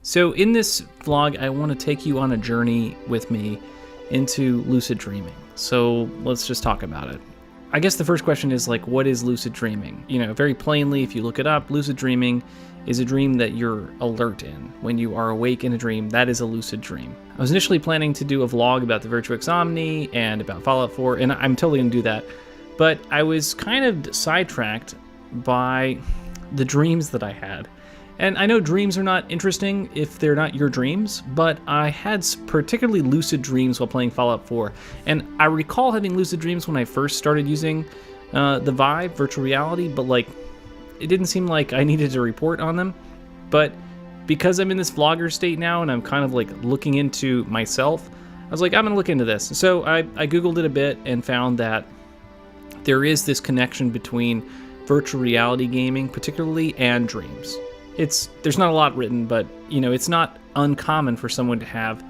So in this vlog, I want to take you on a journey with me into lucid dreaming. So let's just talk about it. I guess the first question is like, what is lucid dreaming? You know, very plainly, if you look it up, lucid dreaming is a dream that you're alert in. When you are awake in a dream, that is a lucid dream. I was initially planning to do a vlog about the Virtuix Omni and about Fallout 4, and I'm totally gonna do that. But I was kind of sidetracked by the dreams that I had. And I know dreams are not interesting if they're not your dreams, but I had particularly lucid dreams while playing Fallout 4. And I recall having lucid dreams when I first started using the Vive virtual reality, but like, it didn't seem like I needed to report on them. But because I'm in this vlogger state now and I'm kind of like looking into myself, I was like, I'm gonna look into this. So I Googled it a bit and found that there is this connection between virtual reality gaming, particularly, and dreams. There's not a lot written, but you know, it's not uncommon for someone to have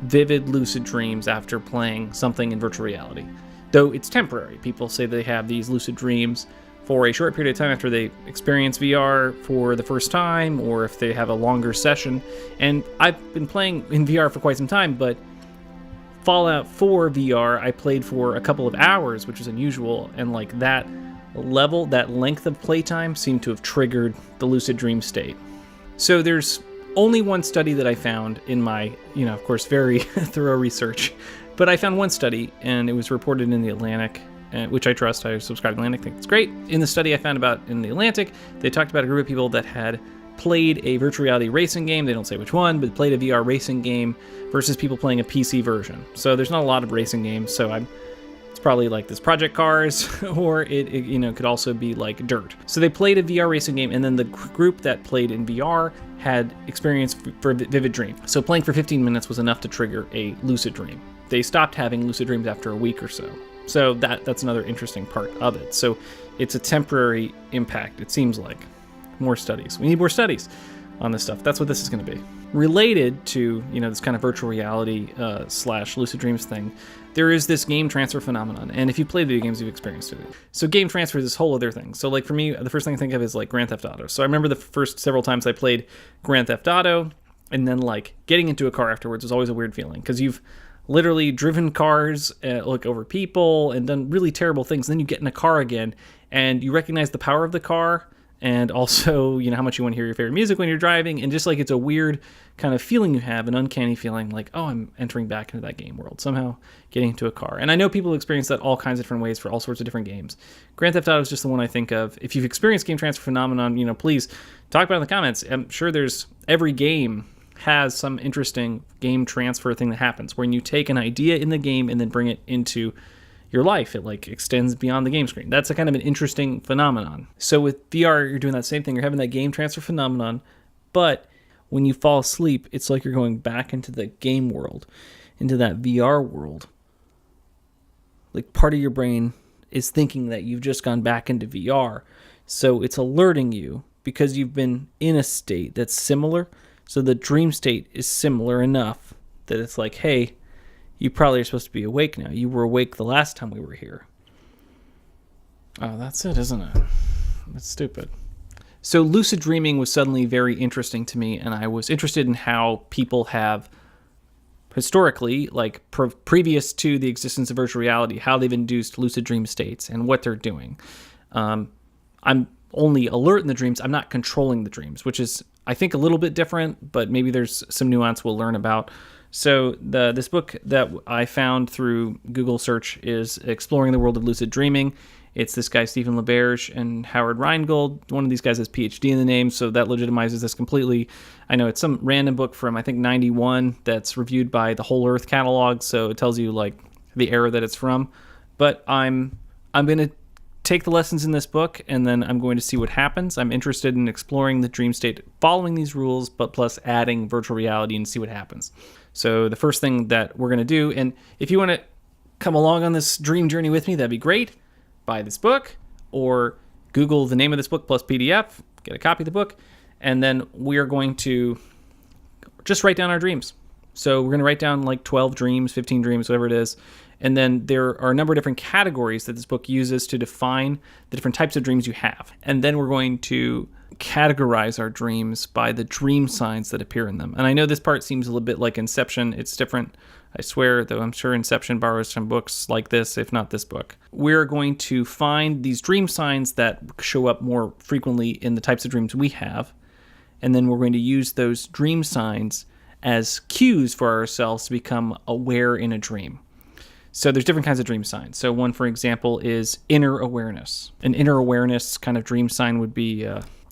vivid lucid dreams after playing something in virtual reality. Though it's temporary. People say they have these lucid dreams for a short period of time after they experience VR for the first time, or if they have a longer session. And I've been playing in VR for quite some time, but Fallout 4 VR I played for a couple of hours, which is unusual, and like that length of playtime seemed to have triggered the lucid dream state. So there's only one study that I found in my, of course, very thorough research, but I found one study and it was reported in The Atlantic, which I trust. I subscribe to The Atlantic, think it's great. In the study I found about in The Atlantic, they talked about a group of people that had played a virtual reality racing game, they don't say which one, but played a VR racing game versus people playing a PC version. So there's not a lot of racing games, so it's probably like this Project Cars, or it could also be like Dirt. So they played a VR racing game, and then the group that played in VR had experience for vivid dream. So playing for 15 minutes was enough to trigger a lucid dream. They stopped having lucid dreams after a week or so. So that's another interesting part of it. So it's a temporary impact, it seems like. More studies. We need more studies on this stuff. That's what this is going to be. Related to, this kind of virtual reality / lucid dreams thing, there is this game transfer phenomenon. And if you play video games, you've experienced it. So game transfer is this whole other thing. So like for me, the first thing I think of is like Grand Theft Auto. So I remember the first several times I played Grand Theft Auto, and then like getting into a car afterwards was always a weird feeling, because you've literally driven cars over people and done really terrible things. And then you get in a car again and you recognize the power of the car, and also, how much you want to hear your favorite music when you're driving, and just like it's a weird kind of feeling you have, an uncanny feeling like, oh, I'm entering back into that game world, somehow getting into a car. And I know people experience that all kinds of different ways for all sorts of different games. Grand Theft Auto is just the one I think of. If you've experienced game transfer phenomenon, please talk about it in the comments. I'm sure every game has some interesting game transfer thing that happens, when you take an idea in the game and then bring it into your life. It like extends beyond the game screen. That's a kind of an interesting phenomenon. So with VR, you're doing that same thing. You're having that game transfer phenomenon, but when you fall asleep, it's like you're going back into the game world, into that VR world. Like part of your brain is thinking that you've just gone back into VR. So it's alerting you because you've been in a state that's similar. So the dream state is similar enough that it's like, hey, you probably are supposed to be awake now. You were awake the last time we were here. Oh, that's it, isn't it? That's stupid. So lucid dreaming was suddenly very interesting to me, and I was interested in how people have historically, like previous to the existence of virtual reality, how they've induced lucid dream states and what they're doing. I'm only alert in the dreams. I'm not controlling the dreams, which is, I think, a little bit different, but maybe there's some nuance we'll learn about. So this book that I found through Google search is Exploring the World of Lucid Dreaming. It's this guy, Stephen LaBerge, and Howard Rheingold. One of these guys has PhD in the name, so that legitimizes this completely. I know it's some random book from, I think, 91 that's reviewed by the Whole Earth catalog, so it tells you like the era that it's from. But I'm going to take the lessons in this book, and then I'm going to see what happens. I'm interested in exploring the dream state following these rules, but plus adding virtual reality and see what happens. So the first thing that we're going to do, and if you want to come along on this dream journey with me, that'd be great. Buy this book, or Google the name of this book plus PDF, get a copy of the book, and then we are going to just write down our dreams. So we're going to write down like 12 dreams, 15 dreams, whatever it is. And then there are a number of different categories that this book uses to define the different types of dreams you have. And then we're going to categorize our dreams by the dream signs that appear in them. And I know this part seems a little bit like Inception. It's different, I swear, though I'm sure Inception borrows from books like this, if not this book. We're going to find these dream signs that show up more frequently in the types of dreams we have. And then we're going to use those dream signs as cues for ourselves to become aware in a dream. So there's different kinds of dream signs. So one, for example, is inner awareness. An inner awareness kind of dream sign would be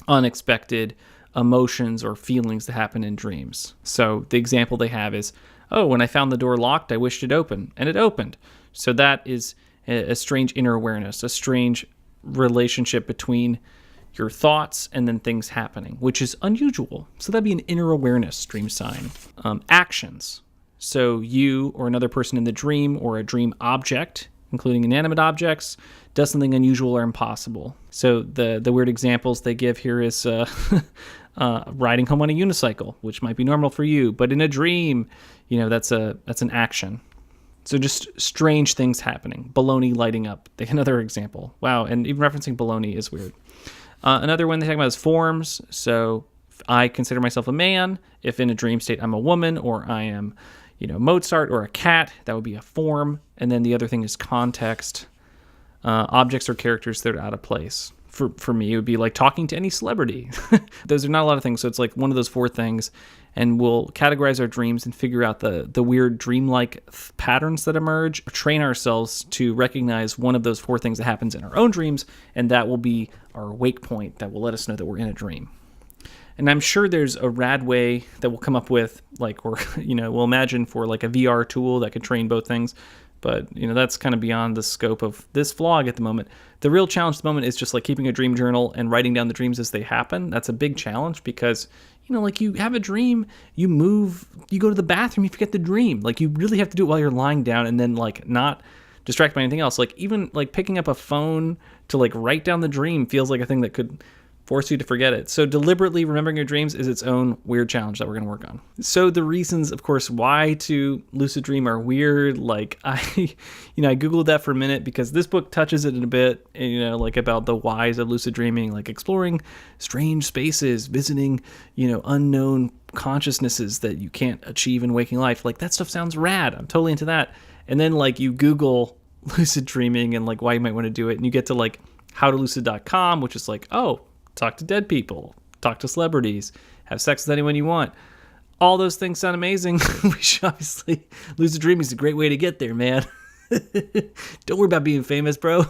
unexpected emotions or feelings that happen in dreams. So the example they have is, oh, when I found the door locked, I wished it open, and it opened. So that is a strange inner awareness, a strange relationship between your thoughts and then things happening, which is unusual. So that'd be an inner awareness dream sign. Actions. So you or another person in the dream or a dream object, including inanimate objects, does something unusual or impossible. So the weird examples they give here is riding home on a unicycle, which might be normal for you, but in a dream, that's an action. So just strange things happening. Baloney lighting up. Another example. Wow, and even referencing baloney is weird. Another one they talk about is forms. So if I consider myself a man, if in a dream state I'm a woman, or I am Mozart or a cat, that would be a form. And then the other thing is context. Objects or characters that are out of place. For me, it would be like talking to any celebrity. Those are not a lot of things. So it's like one of those four things. And we'll categorize our dreams and figure out the weird dreamlike patterns that emerge. Train ourselves to recognize one of those four things that happens in our own dreams. And that will be our wake point that will let us know that we're in a dream. And I'm sure there's a rad way that we'll come up with, we'll imagine for like a VR tool that could train both things. But, that's kind of beyond the scope of this vlog at the moment. The real challenge at the moment is just like keeping a dream journal and writing down the dreams as they happen. That's a big challenge because, you have a dream, you move, you go to the bathroom, you forget the dream. Like you really have to do it while you're lying down and then not distracted by anything else. Like even like picking up a phone to write down the dream feels like a thing that could force you to forget it. So deliberately remembering your dreams is its own weird challenge that we're going to work on. So the reasons, of course, why to lucid dream are weird. I Googled that for a minute because this book touches it in a bit, about the whys of lucid dreaming, like exploring strange spaces, visiting, unknown consciousnesses that you can't achieve in waking life. Like that stuff sounds rad. I'm totally into that. And then you Google lucid dreaming and why you might want to do it. And you get to howtolucid.com, which is talk to dead people, talk to celebrities, have sex with anyone you want. All those things sound amazing. Obviously, lucid dreaming is a great way to get there, man. Don't worry about being famous, bro.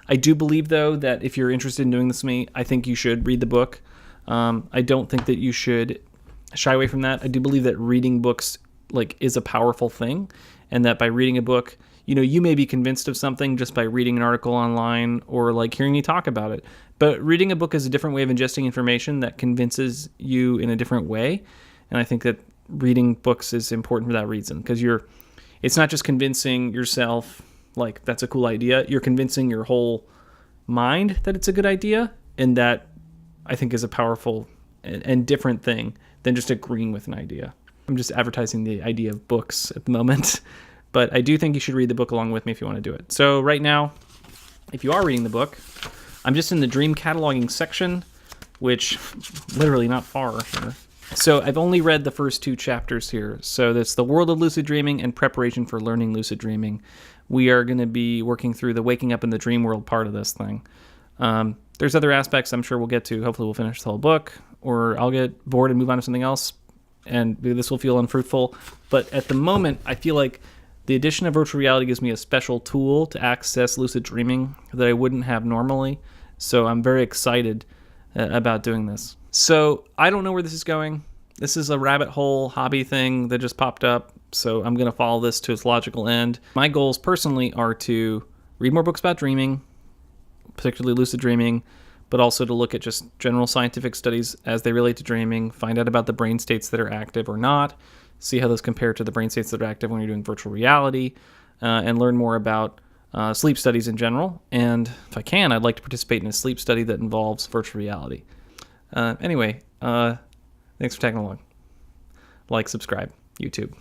I do believe, though, that if you're interested in doing this with me, I think you should read the book. I don't think that you should shy away from that. I do believe that reading books is a powerful thing, and that by reading a book, you may be convinced of something just by reading an article online or hearing me talk about it. But reading a book is a different way of ingesting information that convinces you in a different way. And I think that reading books is important for that reason, because it's not just convincing yourself that's a cool idea. You're convincing your whole mind that it's a good idea. And that I think is a powerful and different thing than just agreeing with an idea. I'm just advertising the idea of books at the moment. But I do think you should read the book along with me if you want to do it. So right now, if you are reading the book, I'm just in the dream cataloging section, which literally not far here. So I've only read the first 2 chapters here. So that's The World of Lucid Dreaming and Preparation for Learning Lucid Dreaming. We are going to be working through the waking up in the dream world part of this thing. There's other aspects I'm sure we'll get to. Hopefully we'll finish the whole book, or I'll get bored and move on to something else, and this will feel unfruitful. But at the moment, I feel like the addition of virtual reality gives me a special tool to access lucid dreaming that I wouldn't have normally. So I'm very excited about doing this. So I don't know where this is going. This is a rabbit hole hobby thing that just popped up. So I'm going to follow this to its logical end. My goals personally are to read more books about dreaming, particularly lucid dreaming, but also to look at just general scientific studies as they relate to dreaming, find out about the brain states that are active or not, see how those compare to the brain states that are active when you're doing virtual reality, and learn more about sleep studies in general. And if I can, I'd like to participate in a sleep study that involves virtual reality. Anyway, thanks for tagging along. Like, subscribe, YouTube.